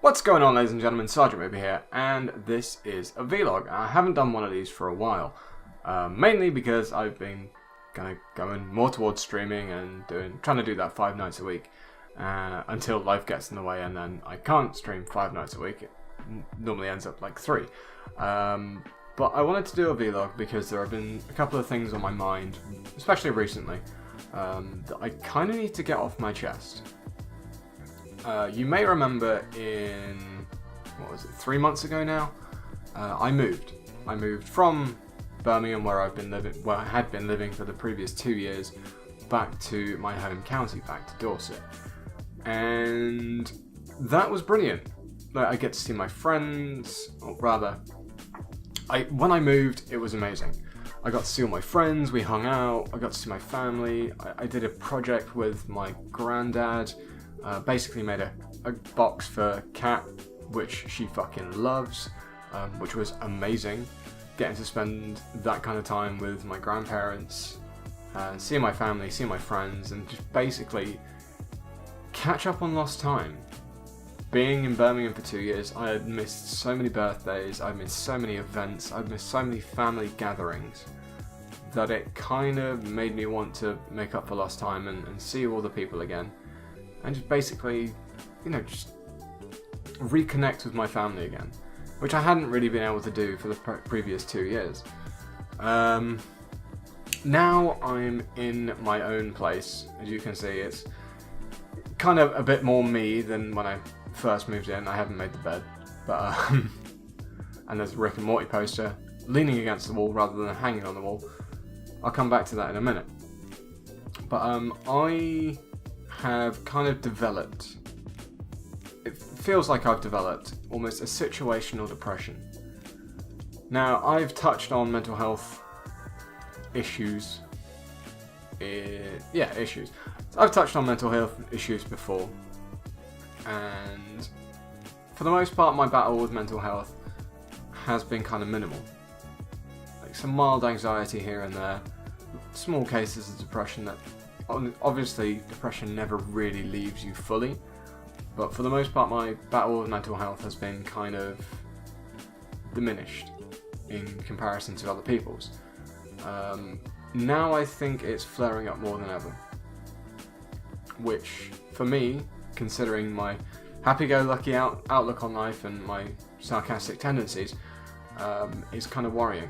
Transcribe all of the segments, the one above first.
What's going on, ladies and gentlemen? Sergeant over here, and this is a vlog. I haven't done one of these for a while, mainly because I've been kind of going more towards streaming and trying to do that 5 nights a week until life gets in the way, and then I can't stream 5 nights a week. It normally ends up like 3. But I wanted to do a vlog because there have been a couple of things on my mind, especially recently, that I kind of need to get off my chest. You may remember in, 3 months ago now, I moved. I moved from Birmingham, where I had been living for the previous 2 years, back to my home county, back to Dorset. And that was brilliant. I get to see my friends, or rather, when I moved, it was amazing. I got to see all my friends, we hung out, I got to see my family, I did a project with my granddad. Basically made a box for Kat, which she fucking loves, which was amazing. Getting to spend that kind of time with my grandparents, seeing my family, seeing my friends, and just basically catch up on lost time. Being in Birmingham for 2 years, I had missed so many birthdays, I'd missed so many events, I'd missed so many family gatherings, that it kind of made me want to make up for lost time and see all the people again. And just basically, just reconnect with my family again, which I hadn't really been able to do for the previous 2 years. Now I'm in my own place. As you can see, it's kind of a bit more me than when I first moved in. I haven't made the bed, but and there's a Rick and Morty poster leaning against the wall rather than hanging on the wall. I'll come back to that in a minute. But I have kind of developed, it feels like I've developed almost a situational depression. Now, I've touched on mental health issues. Issues. I've touched on mental health issues before, and for the most part, my battle with mental health has been kind of minimal. Like some mild anxiety here and there, small cases of depression that obviously, depression never really leaves you fully, but for the most part, my battle with mental health has been kind of diminished in comparison to other people's. Now I think it's flaring up more than ever, which, for me, considering my happy-go-lucky outlook on life and my sarcastic tendencies, is kind of worrying.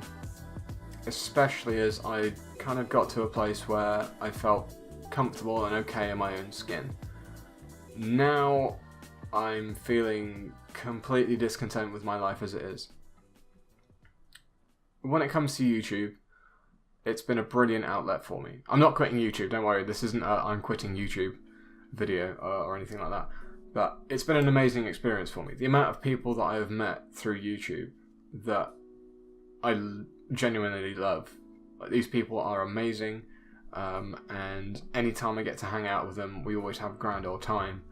Especially as I kind of got to a place where I felt comfortable and okay in my own skin. Now I'm feeling completely discontent with my life as it is. When it comes to YouTube, it's been a brilliant outlet for me. I'm not quitting YouTube, don't worry, this isn't a I'm quitting YouTube video or anything like that, but it's been an amazing experience for me. The amount of people that I have met through YouTube that I genuinely love, like, these people are amazing. And anytime I get to hang out with them, we always have a grand old time.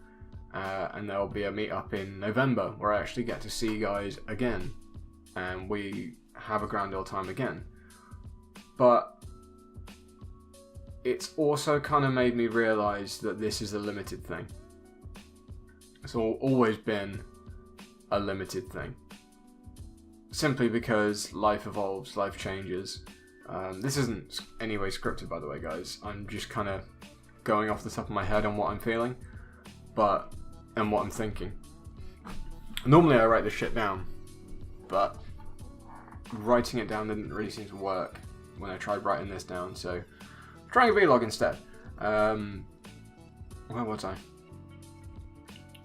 And there'll be a meet-up in November where I actually get to see you guys again, and we have a grand old time again. But it's also kind of made me realise that this is a limited thing. It's always been a limited thing. Simply because life evolves, life changes. This isn't anyway scripted, by the way, guys. I'm just kind of going off the top of my head on what I'm feeling, and what I'm thinking. Normally I write this shit down, but writing it down didn't really seem to work when I tried writing this down, so I'm trying a vlog instead. Where was I?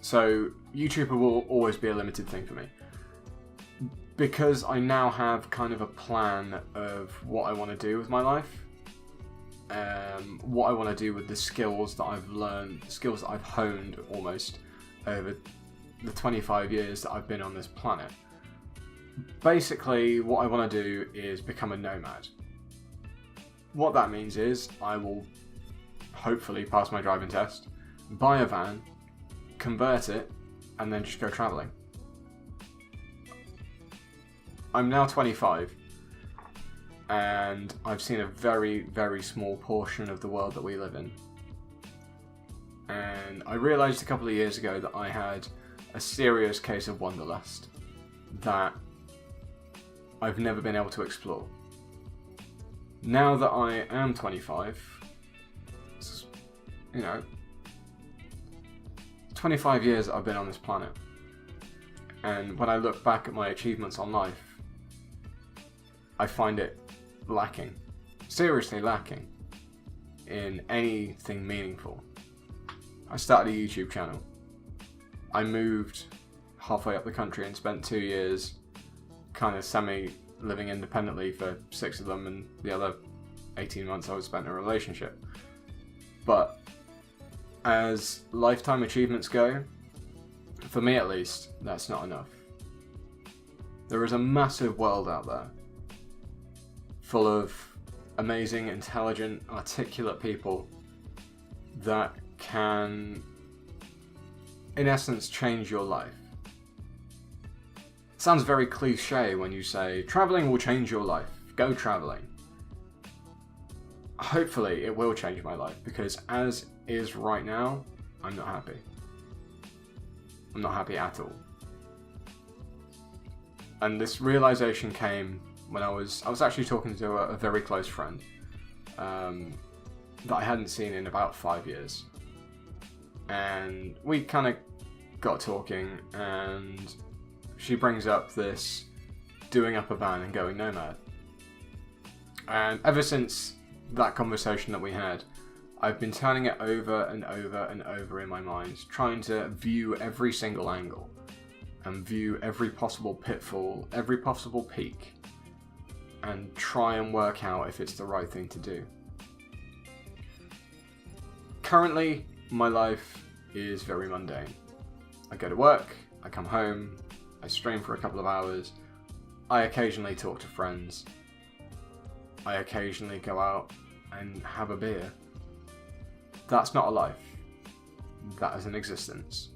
So, YouTube will always be a limited thing for me, because I now have kind of a plan of what I want to do with my life, what I want to do with the skills that I've learned, skills that I've honed almost over the 25 years that I've been on this planet. Basically, what I want to do is become a nomad. What that means is I will hopefully pass my driving test, buy a van, convert it, and then just go travelling. I'm now 25, and I've seen a very, very small portion of the world that we live in. And I realised a couple of years ago that I had a serious case of wanderlust that I've never been able to explore. Now that I am 25, 25 years I've been on this planet. And when I look back at my achievements on life, I find it lacking, seriously lacking, in anything meaningful. I started a YouTube channel. I moved halfway up the country and spent 2 years kind of living independently for 6 of them, and the other 18 months I was spent in a relationship. But as lifetime achievements go, for me at least, that's not enough. There is a massive world out there full of amazing, intelligent, articulate people that can, in essence, change your life. It sounds very cliche when you say, traveling will change your life, go traveling. Hopefully it will change my life, because as is right now, I'm not happy. I'm not happy at all. And this realization came when I was actually talking to a very close friend that I hadn't seen in about 5 years. And we kind of got talking, and she brings up this doing up a van and going nomad. And ever since that conversation that we had, I've been turning it over and over and over in my mind, trying to view every single angle and view every possible pitfall, every possible peak, and try and work out if it's the right thing to do. Currently, my life is very mundane. I go to work, I come home, I stream for a couple of hours, I occasionally talk to friends, I occasionally go out and have a beer. That's not a life. That is an existence.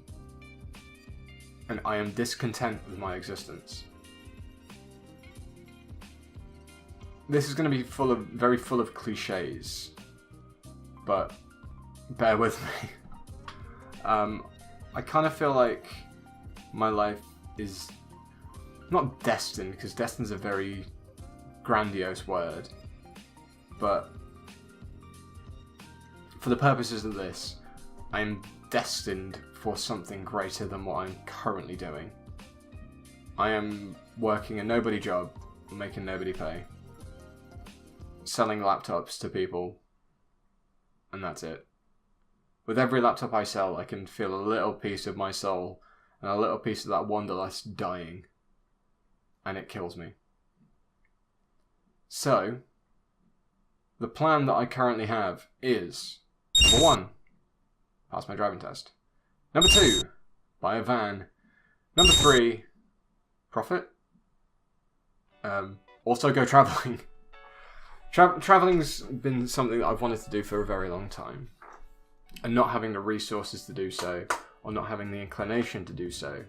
And I am discontent with my existence. This is going to be very full of cliches, but bear with me. I kind of feel like my life is not destined, because destined's a very grandiose word, but for the purposes of this, I'm destined for something greater than what I'm currently doing. I am working a nobody job, making nobody pay, selling laptops to people, and that's it. With every laptop I sell, I can feel a little piece of my soul and a little piece of that wanderlust dying, and it kills me. So, the plan that I currently have is: number 1, pass my driving test. Number 2, buy a van. Number 3, profit. Also go travelling. Travelling's been something that I've wanted to do for a very long time. And not having the resources to do so, or not having the inclination to do so,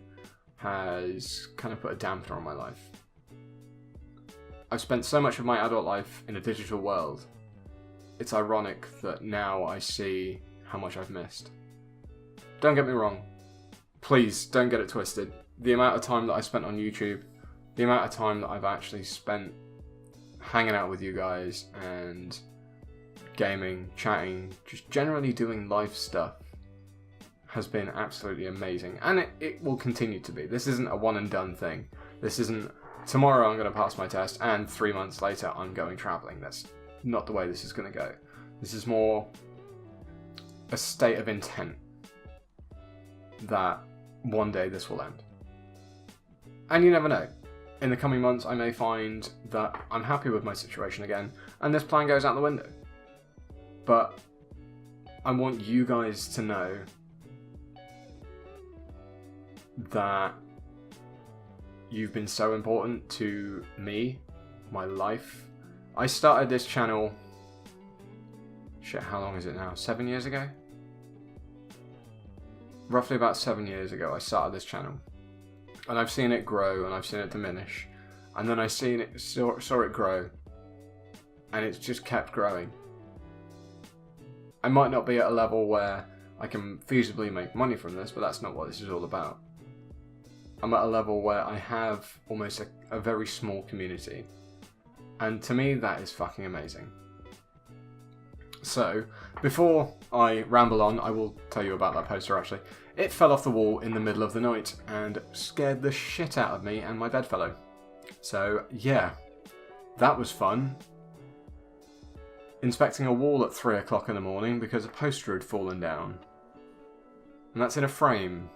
has kind of put a dampener on my life. I've spent so much of my adult life in a digital world. It's ironic that now I see how much I've missed. Don't get me wrong. Please, don't get it twisted. The amount of time that I spent on YouTube, the amount of time that I've actually spent hanging out with you guys and gaming, chatting, just generally doing life stuff has been absolutely amazing. And it will continue to be. This isn't a one and done thing. This isn't, tomorrow I'm going to pass my test and 3 months later I'm going travelling. That's not the way this is going to go. This is more a state of intent that one day this will end. And you never know. In the coming months I may find that I'm happy with my situation again and this plan goes out the window. But I want you guys to know that you've been so important to me, my life. I started this channel, how long is it now? 7 years ago? Roughly about 7 years ago I started this channel. And I've seen it grow and I've seen it diminish. And then I saw it grow. And it's just kept growing. I might not be at a level where I can feasibly make money from this, but that's not what this is all about. I'm at a level where I have almost a very small community. And to me, that is fucking amazing. So, before I ramble on, I will tell you about that poster actually. It fell off the wall in the middle of the night and scared the shit out of me and my bedfellow. So, yeah, that was fun. Inspecting a wall at 3 o'clock in the morning because a poster had fallen down. And that's in a frame.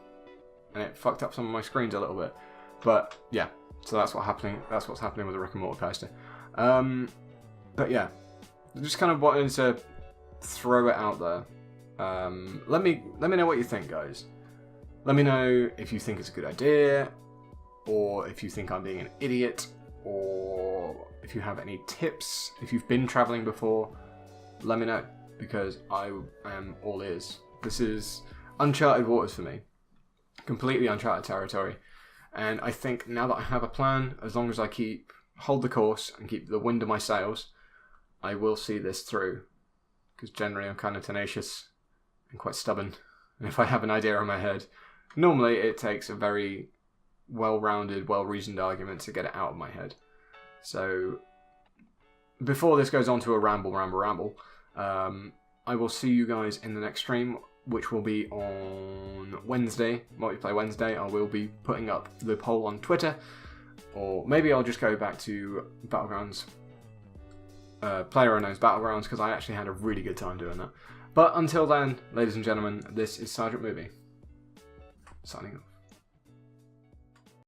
And it fucked up some of my screens a little bit. But, yeah, so that's what's happening with the Rick and Morty poster. But yeah, just kind of wanted to throw it out there. Let me know what you think, guys. Let me know if you think it's a good idea, or if you think I'm being an idiot, or if you have any tips. If you've been traveling before, let me know, because I am all ears. This is uncharted waters for me, completely uncharted territory, and I think now that I have a plan, as long as I hold the course and keep the wind in my sails, I will see this through. Because generally I'm kind of tenacious and quite stubborn. And if I have an idea in my head, normally it takes a very well-rounded, well-reasoned argument to get it out of my head. So, before this goes on to a ramble, I will see you guys in the next stream, which will be on Wednesday, Multiplayer Wednesday. I will be putting up the poll on Twitter. Or maybe I'll just go back to Battlegrounds, PlayerUnknown's Battlegrounds, because I actually had a really good time doing that. But until then, ladies and gentlemen, this is Sergeant Movie, signing off.